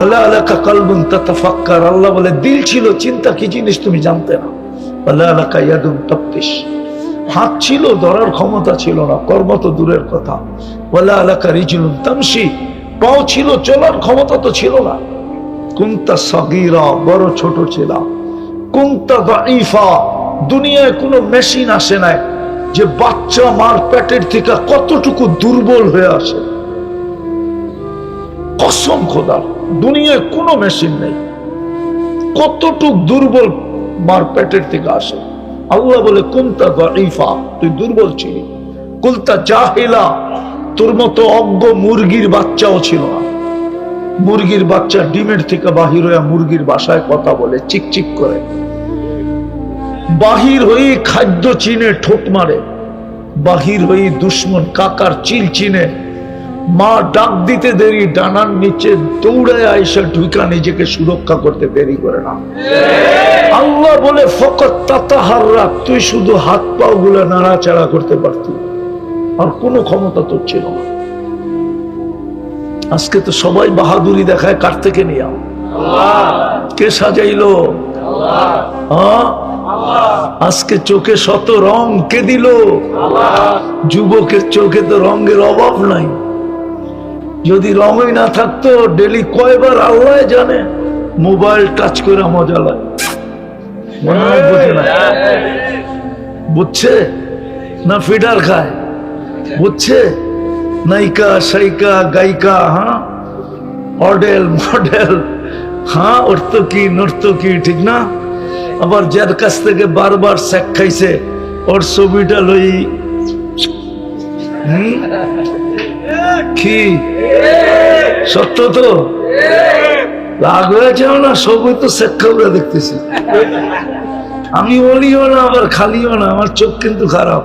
আল্লাহ বলে দিল ছিল, চিন্তা কি জিনিস তুমি জানতে না। হাত ছিল, ধরার ক্ষমতা ছিল না, কর্ম তো দূরের কথা। পাও ছিল, চলার ক্ষমতা তো ছিল না। কুনতা সগীরা, বড় ছোট ছিল। কুনতা দাঈফা, দুনিয়ায় কোনো মেশিন আসে নাই যে বাচ্চা মার পেটের থেকে কতটুকু দুর্বল হয়ে আসে। কসম খোদার, দুনিয়ায় কোনো মেশিন নেই কতটুক দুর্বল মার পেটের থেকে আসে। আল্লাহ বলে কুনতা দাঈফা, তুই দুর্বল ছিলি। কুনতা জাহিলা, তোর মতো অজ্ঞ মুরগির বাচ্চাও ছিল না। মুরগির বাচ্চা ডিমের থেকে বাহির হয়ে মুরগির ভাষায় কথা বলে, চিকচিক করে। বাহির হয়ে খাদ্য চিনে ঠোঁট মারে, বাহির হয়ে দুশ্মন কাকার চিল চিনে। মা ডাক দিতে দেরি, ডানার নিচে দৌড়ায় আইসা ঢুকা নিজেকে সুরক্ষা করতে দেরি করে না। আল্লাহ বলে ফকত তাতাহাররা, তুই শুধু হাত পাও গুলো নাড়াচাড়া করতে পারতি, আর কোনো ক্ষমতা তোর ছিল না। আজকে তো সবাই বাহাদুরি দেখায়, কার থেকে নিয়ে? কে সাজাইলো? আজকে চোখে শত রং কে দিল? যুবকের চোখে তো রঙের অভাব নাই। যদি রঙই না থাকতো, ডেলি কয়বার আল্লাহ জানে মোবাইল টাচ করে মজা লাগে। মনে হয় বোঝে না, বুঝছে না? ফিডার খায়, বুঝছে? নায়িকা সাইকা গায়িকা, হ্যাঁ, মডেল মডেল, হ্যাঁ, অর্থকি নর্তকি, ঠিক না? আবার যার কাছ থেকে বারবার শেখ খাইছে, ওর ছবিটা লই কি সত্য তো রাগ হয়েছে না? সবই তো শেখ খাবরা দেখতেছি। আমি বলিও না আবার খালিও না, আমার চোখ কিন্তু খারাপ।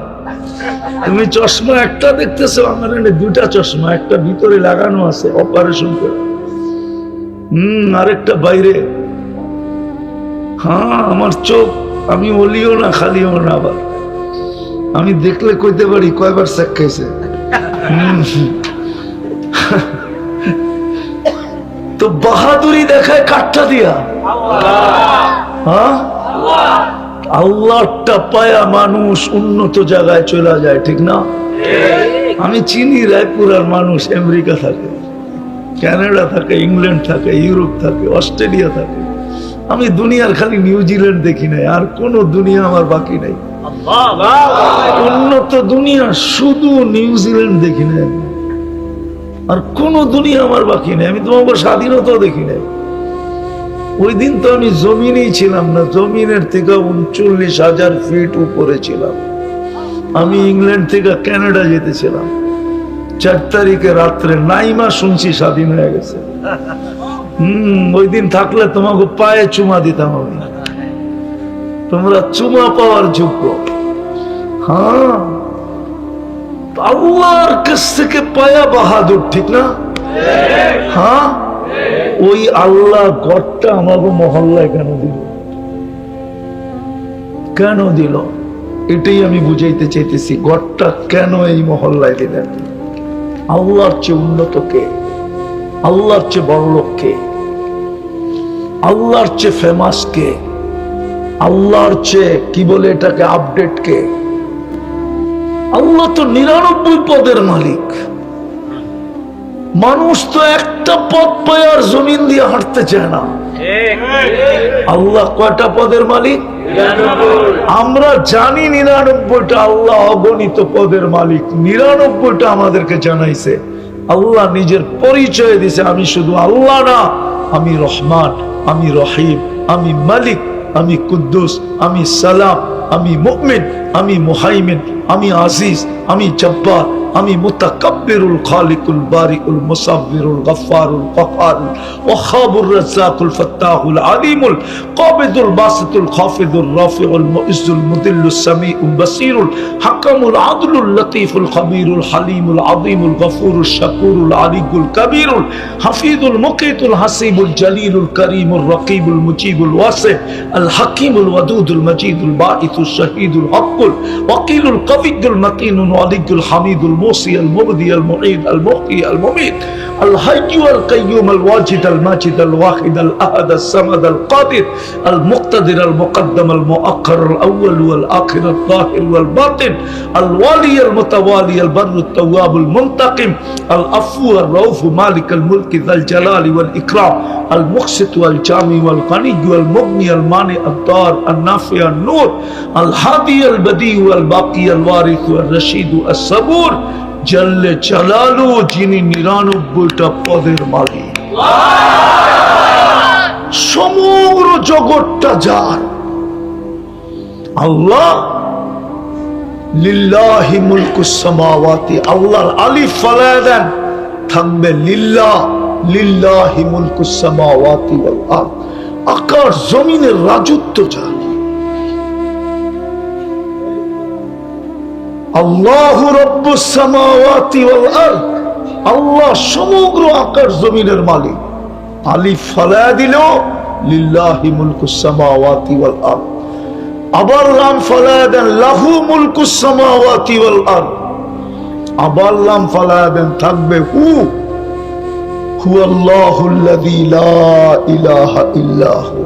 তুমি চশমা একটা দেখতেছো, আমার এনে দুটা চশমা, একটা ভিতরে লাগানো আছে অপারেশন করে, আরেকটা বাইরে। হ্যাঁ, আমার চোখ, আমি বলিও না খালিও না। আবার আমি দেখলে কইতে পারি কয়বার শেখ খাইছে। তো বাহাদুরি দেখায় কাঠটা দিয়া, হ্যাঁ, আল্লাহটা পায়া মানুষ উন্নত জায়গায় চলে যায়, ঠিক না? আমি চিনি রায়পুরার মানুষ আমেরিকা থাকে, কানাডা থাকে, ইংল্যান্ড থাকে, ইউরোপ থাকে, অস্ট্রেলিয়া থাকে। আমি দুনিয়ার খালি নিউজিল্যান্ড দেখি নাই, আর কোন দুনিয়া আমার বাকি নাই। উন্নত দুনিয়া শুধু নিউজিল্যান্ড দেখি নাই, আর কোন দুনিয়া আমার বাকি নাই। আমি তোমাকে স্বাধীনতাও দেখি নাই। ওই দিন তো আমি জমিনেই ছিলাম না, জমিনের থেকে 39,000 ফিট উপরে ছিলাম। আমি ইংল্যান্ড থেকে কানাডা যেতেছিলাম। 4 তারিখে রাত্রে নাইমা শুনছি স্বাধীন হয়ে গেছে। ওই দিন থাকলে তোমাকে পায়ে চুমা দিতাম আমি, তোমরা চুমা পাওয়ার যোগ্য। হ্যাঁ, আল্লাহর কাছ থেকে পায়া বাহাদুর, ঠিক না? হ্যাঁ, ওই আল্লাহ ঘরটা আমাকে মহল্লায় কেন দিল? কেন দিল? এটাই আমি বুঝাইতে চাইতেছি, ঘরটা কেন এই মহল্লায় দিলেন? আল্লাহর চেয়ে উন্নত কে? আল্লাহর চেয়ে বড় লোক কে? আল্লাহর চেয়ে ফেমাস কে? আল্লাহর চেয়ে কি বলে এটাকে আপডেট কে? আল্লাহ তো 99 পদের মালিক। মানুষ তো একটা পদ পায় আর জমিন দিয়ে হাঁটতে চায় না। আল্লাহ কয়টা পদের মালিক? আমরা জানি 99টা, আল্লাহ অগণিত পদের মালিক। 99টা আমাদেরকে জানাইছে। আল্লাহ নিজের পরিচয় দিছে, আমি শুধু আল্লাহ না, আমি রহমান, আমি রহিম, আমি মালিক, আমি কুদ্দুস, আমি সালাম, আমি মুমিন, আমি মুহাইমিন, আমি আজিজ, আমি জব্বার, আমি মুতাকাব্বিরুল খালিকুল বারিকুল মুসাব্বিরুল গফফারুল কহ্হারুল ওয়াহাবুর রাজ্জাকুল ফাত্তাহুল আলিমুল কাবিদুল বাসিতুল খাফিদুর রাফিউল মুইজ্জুল মুদিল্লুস সামিউল বাসীরুল হাকামুল আদলুল লতীফুল খবীরুল হালিমুল আযীমুল গফুরুশ শাকুরুল আলিয়ুল কবীরুল হাফিজুল মুকিতুল হাসিবুল জলিলুল করিমুর রকিবুল মুজিবুল ওয়াসি আল হাকিমুল ওয়াদুদুল মজিদুল বাঈসুশ শাহীদুল হকুল ওয়াকিলুল কবিয়ুল মতিনুল ওয়ালিয়ুল হামিদুল الموصي المبدي المعيد المحيي المميت الحي القيوم الواجد الماجد الواحد الأحد الصمد القادر المقتدر المقدم المؤخر الأول والآخر الظاهر والباطن الوالي المتوالي البر التواب المنتقم العفو الرؤوف مالك الملك ذا الجلال والإكرام المقسط والجامع والغني والمغني المانع الضار النافع النور الهادي البديع والباقي الوارث والرشيد الصبور জাল্লে জালালু যিনি ৯৯টা পদের মালিক সমগ্র জগৎটা যার আল্লাহ লিল্লাহি মুলকুস সামাওয়াতি আল্লাহর আলিফ ফালায়া দেন থাকবে লিল্লাহ লিল্লাহি মুলকুস সামাওয়াতি ওয়াল আরদ আকাশ জমিনের রাজত্ব যার আল্লাহু রাব্বুস সামাওয়াতি ওয়াল আরদ আল্লাহ সমগ্র আকাশ জমিনের মালিক আলিফ ফালায়া দিল লিল্লাহি মুলকুস সামাওয়াতি ওয়াল আরদ আবার লাম ফালায়া দেন লাহু মুলকুস সামাওয়াতি ওয়াল আরদ আবার লাম ফালায়া দেন থাকবে হুয়াল্লাহুল্লাযী লা ইলাহা ইল্লা হু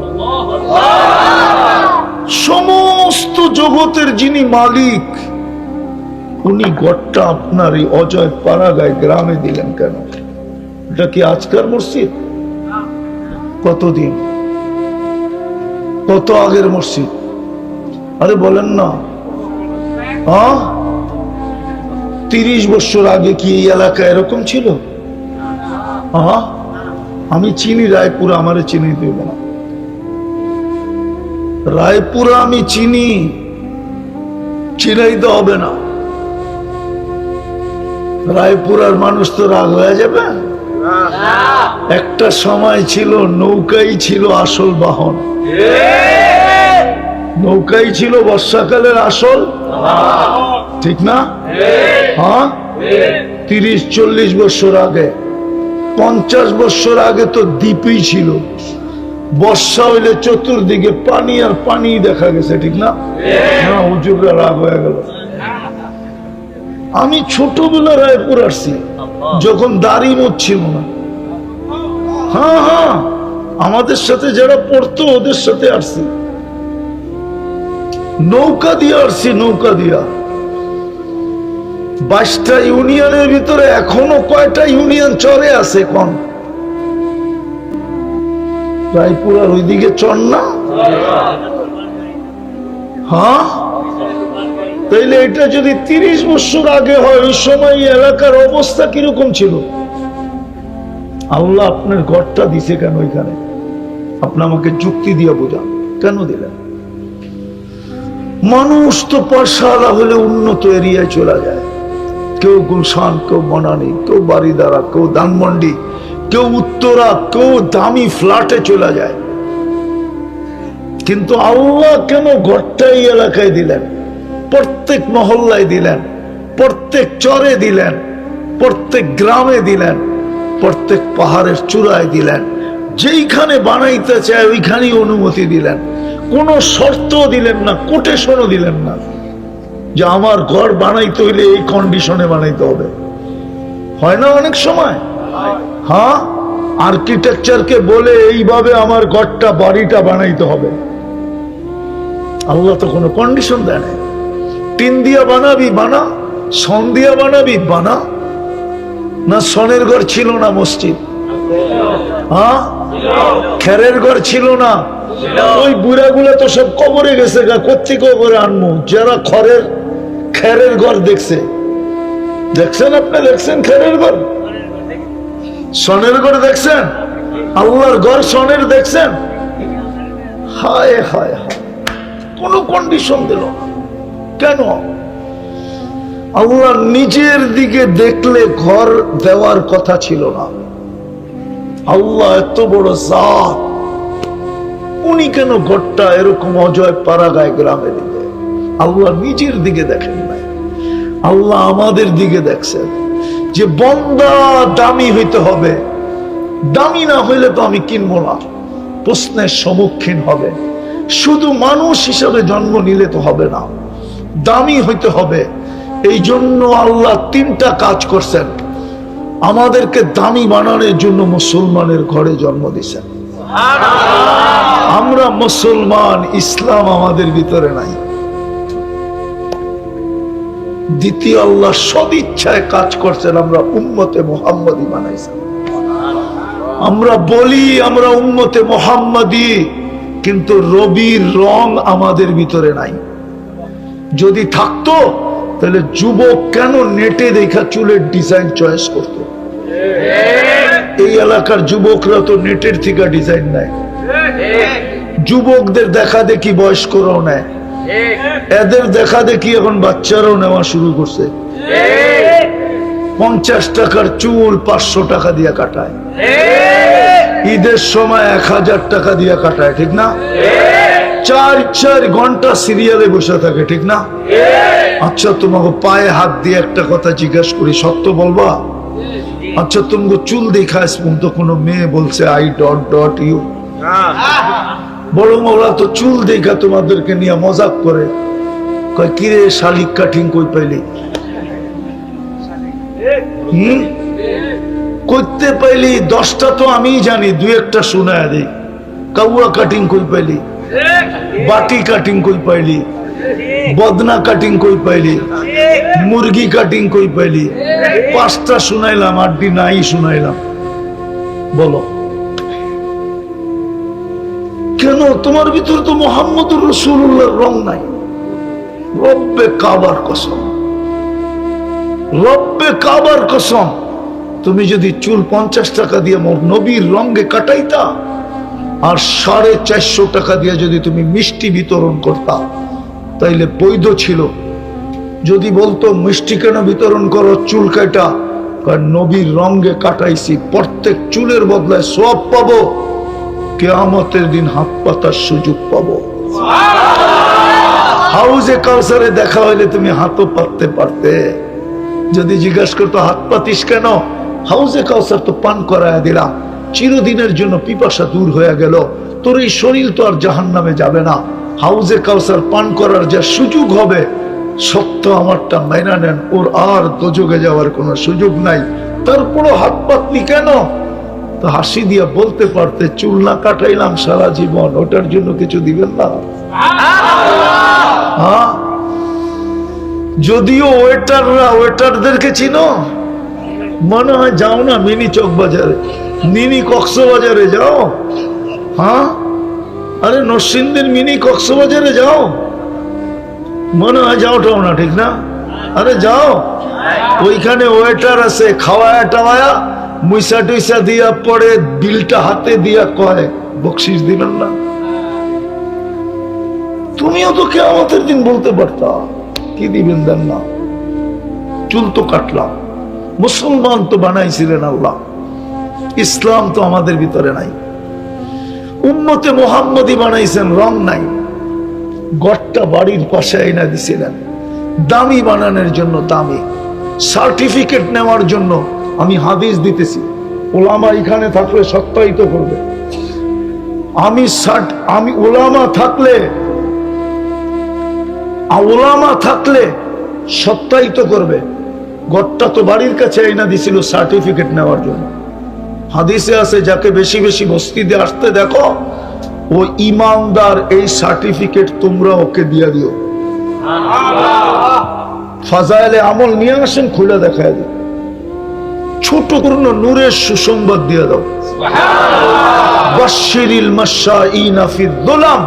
সমস্ত জগতের যিনি মালিক উনি গড়টা আপনার এই অজয় পাড়াগায় গ্রামে দিলেন কেন? এটা কি আজকার মসজিদ? কতদিন কত আগের মসজিদ? আরে বলেন না, ৩০ বছর আগে কি এই এলাকা এরকম ছিল? আমি চিনি রায়পুরা, আমারে চিনি দেব না। রায়পুরা আমি চিনি, চিনাইতে হবে না। রায়পুরার মানুষ তো রাগ হয়ে যাবে। একটা সময় ছিল নৌকাই ছিল আসল বাহন, নৌকাই ছিল বর্ষাকালের আসল, ঠিক না? ৩০-৪০ বছর আগে, ৫০ বছর আগে তো দ্বীপই ছিল। বর্ষা হইলে চতুর্দিকে পানি আর পানি দেখা গেছে, ঠিক না? হুজুররা রাগ হয়ে গেল। আমি ছোটবেলা রায়পুর আসছি, যখন দাড়ি মোচ ছিল না। আমাদের সাথে যারা পড়তো ওদের সাথে আসছি, নৌকা দিয়ে আসছি, নৌকা দিয়া। 22টা ইউনিয়নের ভিতরে এখনো কয়টা ইউনিয়ন চরে আছে কোন? রায়পুরার ওইদিকে চর না? তাইলে এটা যদি ৩০ বছর আগে হয়, ওই সময় এলাকার অবস্থা কিরকম ছিল? আল্লাহ আপনার ঘরটা দিছে কেন ওইখানে? আপনি আমাকে যুক্তি দিয়ে বোঝান, কেন দিলেন? মানুষ তো পয়সাওয়ালা হলে উন্নত এরিয়ায় চলে যায়, কেউ গুলশান, কেউ বনানী, কেউ বাড়িদারা, কেউ ধানমন্ডি, কেউ উত্তরা, কেউ দামি ফ্ল্যাটে চলে যায়। কিন্তু আল্লাহ কেন ঘরটা এই এলাকায় দিলেন? প্রত্যেক মহল্লায় দিলেন, প্রত্যেক চরে দিলেন, প্রত্যেক গ্রামে দিলেন, প্রত্যেক পাহাড়ের চূড়ায় দিলেন। যেইখানে বানাইতে চায় ওইখানেই অনুমতি দিলেন, কোনো শর্ত দিলেন না, কোটেশনও দিলেন না যে আমার ঘর বানাইতে হইলে এই কন্ডিশনে বানাইতে হবে। হয় না অনেক সময়? আর্কিটেকচারকে বলে এইভাবে আমার ঘরটা, বাড়িটা বানাইতে হবে। আল্লাহ তো কোনো কন্ডিশন দেয় না। টিন দিয়া বানাবি বানা, সন দিয়া বানাবি বানা। না সনের ঘর ছিল না মসজিদ? খেরের ঘর ছিল না? ওই বুড়াগুলা তো সব কবরে গেছে, কোত্থেকে করে আনবো? যারা খেরের ঘর দেখছে, দেখছেন আপনি? দেখছেন খেরের ঘর? সনের ঘর দেখছেন? আল্লাহর ঘর সনের দেখছেন? হায় হায় হায়, কোন কন্ডিশন দিল কেন? আল্লাহ নিজের দিকে দেখলে ঘর দেওয়ার কথা ছিল না। আল্লাহ এত বড় জাত, উনি কেন ঘরটা এরকম অজয় পাড়াগায় গ্রামে দিবে? আল্লাহ নিজের দিকে দেখেন নাই, আল্লাহ আমাদের দিকে দেখছেন যে বন্দা দামি হইতে হবে। দামি না হইলে তো আমি কিনবো না, প্রশ্নের সম্মুখীন হবে। শুধু মানুষ হিসাবে জন্ম নিলে তো হবে না, দামি হইতে হবে। এই জন্য আল্লাহ তিনটা কাজ করছেন। আমাদেরকে দামি বানানোর জন্য মুসলমানের ঘরে জন্ম দিয়েছেন। আমরা মুসলমান, ইসলাম আমাদের ভিতরে নাই। দ্বিতীয়, আল্লাহ সদিচ্ছায় কাজ করছেন, আমরা উম্মতে মুহাম্মদী বানাইছেন। আমরা বলি আমরা উম্মতে মুহাম্মদী, কিন্তু রবির রং আমাদের ভিতরে নাই। যদি থাকতো তাহলে যুবক কেন নেটে দেখা চুলের ডিজাইন চয়েস করত? এই এলাকার যুবকরা তো নেটের থেকে ডিজাইন নেয়। যুবকদের দেখা দেখি বয়স্করাও নেয়, এদের দেখা দেখি এখন বাচ্চারাও নেওয়া শুরু করছে। 50 টাকার চুল 500 টাকা দিয়ে কাটায়, ঈদের সময় 1000 টাকা দিয়ে কাটায়, ঠিক না? 4 ঘন্টা সিরিয়ালে বসে থাকে, ঠিক না? আচ্ছা, তোমাকে পায়ে হাত দিয়ে একটা কথা জিজ্ঞাসা করি, সত্য বলবা? আচ্ছা, তোমাকে চুল দেখা তো কোনো মেয়ে বলছে আই ডট ডট ইউ? বড় ওরা তো চুল দেখা তোমাদেরকে নিয়ে মজাক করে, কয় কিরে শালিক কাটিং কই পাইলি? করতে পাইলি 10টা তো আমি জানি, 2-1টা শোনায় দিই। কাউয়া কাটিং কই পাইলি? বাটি কাটিং কই পাইলি? বদনা কাটিং কই পাইলি? মুরগি কাটিং কই পাইলি? 5টা শুনাইলাম, 8টি নাই শুনাইলাম। বলো কেন? তোমার ভিতর তো মুহাম্মদুর রাসূলুল্লাহর রং নাই। রব্বে কাবার কসম, রব্বে কাবার কসম, তুমি যদি চুল 50 টাকা দিয়ে নবীর রঙে কাটাইতা আর 450 টাকা দিয়ে যদি তুমি মিষ্টি বিতরণ করতা তাইলে বৈধ ছিল। যদি বলতো মিষ্টি কেন বিতরণ করো, চুল কাটা, কারণ নবীর রঙে কাটাইছি, প্রত্যেক চুলের বদলায় সওয়াব পাবো, কিয়ামতের দিন হাত পাতার সুযোগ পাবো। হাউজে কাউসারে দেখা হইলে তুমি হাতও পাততে পারতে। যদি জিজ্ঞাসা করতো হাত পাতিস কেন, হাউজে কাউসার তো পান করায় দিলাম, চিরদিনের জন্য পিপাসা দূর হয়ে গেল, তোর এই শরীর তো আর জাহান্নামে যাবে না। হাউজে কাউসার পান করার যা সুযোগ হবে, সত্য আমারটা মাইনা নেন, ওর আর দোজগে যাওয়ার কোনো সুযোগ নাই। তারপরও হাত পাতলি কেন? তো হাসি দিয়া বলতে পারতে, চুল না কাটাইলাম সারা জীবন, ওটার জন্য কিছু দিবেন না? হ্যাঁ, যদিও ওয়েটারদেরকে চিনো, মনে হয় যাও না মিনি চক বাজারে, মিনি কক্সবাজারে যাও। হ্যাঁ, আরে নরসিংদীর মিনি কক্সবাজারে যাও, মনে হয় যাওটাও না, ঠিক না? আরে যাও, ওইখানে ওয়েটার আছে, খাওয়ায়া টাওয়ায়া মুইসা টুইসা দিয়া পরে বিলটা হাতে দিয়া কয় বকশিস দিবেন না। তুমিও তো কিয়ামতের দিন বলতে পারতা কি দিবেন দেন না। চুল তো কাটলাম, মুসলমান তো বানাইছিলেন আল্লাহ, ইসলাম তো আমাদের ভিতরে নাই। উম্মতে মুহাম্মদী বানাইছেন, রং নাই। গড়টা বাড়ির পাশে আইনা দিছিলেন দামি বানানোর জন্য, দামি সার্টিফিকেট নেওয়ার জন্য। আমি হাদিস দিতেছি, ওলামা এখানে থাকলে সত্যায়িত করবে। আমি ওলামা থাকলে সত্যায়িত করবে। গড়টা তো বাড়ির কাছে আইনা দিছিল সার্টিফিকেট নেওয়ার জন্য। হাদিসে আছে, যাকে বেশি বেশি মসজিদে আসতে দেখো ও ইমানদার, এই সার্টিফিকেট তোমরা ওকে দিয়ে দিও। ফাজাইলে আমল নিয়ে আসেন, খুলে দেখায় দিও, ছোট পূর্ণ নূরের সুসংবাদ দিয়ে দাও। বাশশিরিল মাশাঈনা ফিদ যুলাম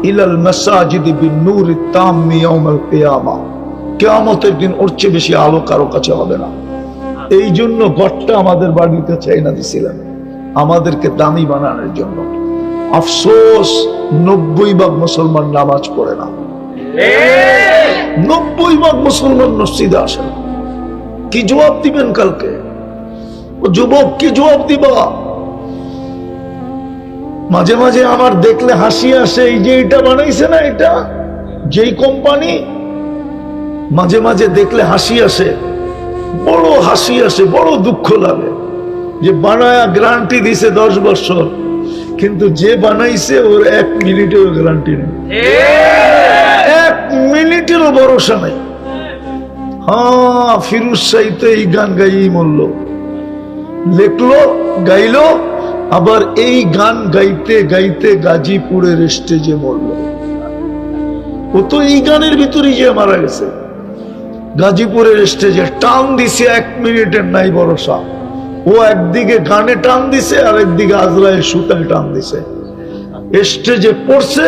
ইলাল মাসাজিদি বিন-নূরি তাম্মি ইয়াউমাল কিয়ামা। কিয়ামতের দিন ওর চেয়ে বেশি আলো কারো কাছে হবে না। এই জন্য গড়টা আমাদের বাড়ির কাছে এনে দিছিলেন, আমাদেরকে দামি বানানোর জন্য। আফসোস 90% মুসলমান নামাজ পড়ে না, 90% মুসলমান মসজিদে আসে না। কি জবাব দিবেন কালকে? ও যুবক কি জবাব দিবা? মাঝে মাঝে আমার দেখলে হাসি আসে, এই যে এটা বানাইছে না, এটা যেই কোম্পানি, মাঝে মাঝে দেখলে হাসি আসে, বড় হাসি আসে, বড় দুঃখ লাগে যে বানায়া গ্যারান্টি দিছে 10 বছর, কিন্তু যে বানাইছে ওর 1 মিনিটেরও গ্যারান্টি নেই, 1 মিনিটেরও ভরসা নেই। হ্যাঁ, ফিরোজ শাহী তো এই গান গাইই মরল, লেখলো, গাইলো, আবার এই গান গাইতে গাইতে গাজীপুরের স্টেজে মরল। ও তো এই গানের ভিতরেই যে মারা গেছে। গাজীপুরের স্টেজে টান দিছে, 1 মিনিটের নাই ভরসা। ও একদিকে গানে টান দিছে, আর একদিকে আজরাইল সুতায় টান দিছে। স্টেজে পড়ছে,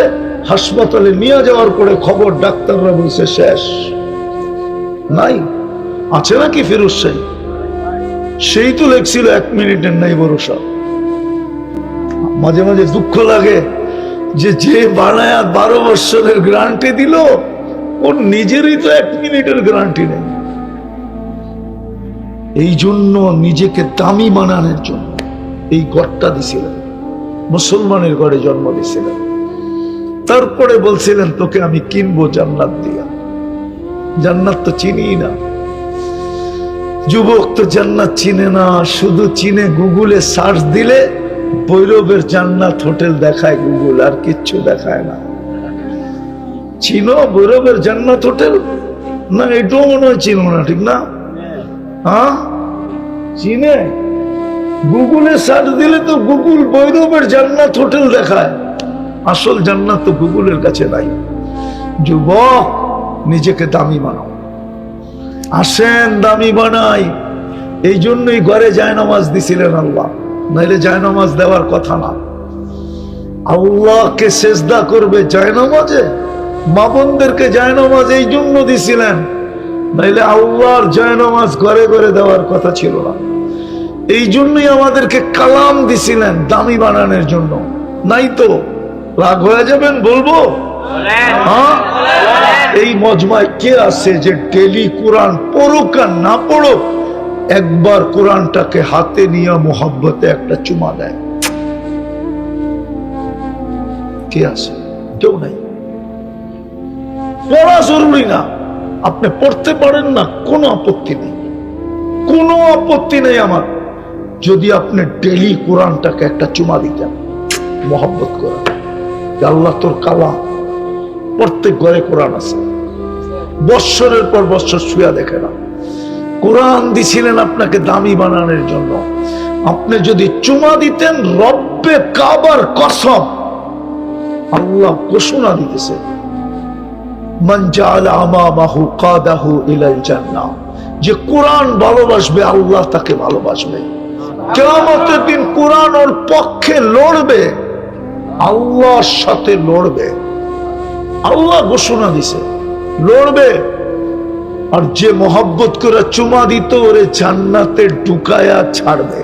হাসপাতালে নিয়ে যাওয়ার পরে খবর, ডাক্তাররা বলছে শেষ, নাই। আছে নাকি ফিরোজ শাহী? সেই তো লেখছিল 1 মিনিটের নাই ভরসা। মাঝে মাঝে দুঃখ লাগে যে যে বানায়া 12 বছরের গ্যারান্টি দিল, ওর নিজেরই তো 1 মিনিটের গ্যারান্টি নেই। এই জন্য নিজেকে দামি বানানোর জন্য এই ঘরটা দিছিলেন, মুসলমানের ঘরে জন্ম দিছিলেন। তারপরে বলছিলেন তোকে আমি কিনবো জান্নাত দিয়া। জান্নাত তো চিনি না, যুবক তো জান্নাত চিনে না, শুধু চিনে গুগলে সার্চ দিলে ভৈরবের জান্নাত হোটেল দেখায় গুগল, আর কিচ্ছু দেখায় না। চিনো ভৈরবের জান্নাত হোটেল? না, এটাও মনে হয় চিনো না, ঠিক না? হ্যাঁ, চিনে? গুগলে সার্চ দিলে তো গুগল ভৈরবের জান্নাত হোটেল দেখায়, আসল জান্নাত তো গুগলের কাছে নাই। যুবক, নিজেকে দামি বানাও। আসেন দামি বানাই। এই জন্যই ঘরে জায়নামাজ দিছিলেন আল্লাহ, নাইলে জায়নামাজ দেওয়ার কথা না। আল্লাহকে সেজদা করবে জায়নামাজে, মা বোনদেরকে জায়নামাজ এই জন্য দিছিলেন, নাইলে আল্লাহর জায়নামাজ ঘরে ঘরে দেওয়ার কথা ছিল না। এই জন্যই আমাদেরকে কালাম দিছিলেন দামি বানানোর জন্য। নাই তো রাগ হয়ে যাবেন বলবো? হ্যাঁ, এই মজমায় কে আছে যে ডেলি কোরআন পড়ুক আর না পড়ুক, একবার কোরআনটাকে হাতে নিয়ে মোহাব্বতে একটা চুমা দেয়? কে আছে? কেউ নাই। পড়া জরুরি না, আপনি পড়তে পারেন না, কোনো আপত্তি নেই, কোনো আপত্তি নেই আমার, যদি আপনি ডেলি কোরআনটাকে একটা চুমা দিতেন, মোহাব্বত করেন। আল্লাহ তোর কালাম, প্রত্যেক ঘরে কোরআন আছে, বৎসরের পর বৎসর শুয়া দেখে না। কোরআন দিছিলেন আপনাকে দামি বানানোর জন্য। আপনি যদি চুমা দিতেন, রব্বে কাবার কসম, আল্লাহ ঘোষণা দিতেছে, মান জাআলা আমামাহু কাদাহু ইলাল জান্নাহ, যে কোরআন ভালোবাসবে আল্লাহ তাকে ভালোবাসবে। কিয়ামতের দিন কোরআন ওর পক্ষে লড়বে, আল্লাহর সাথে লড়বে। আল্লাহ ঘোষণা দিছে লড়বে। আর যে মোহাব্বত করে চুমা দিত, ওরে জান্নাতে ঢুকায়া ছাড়বে।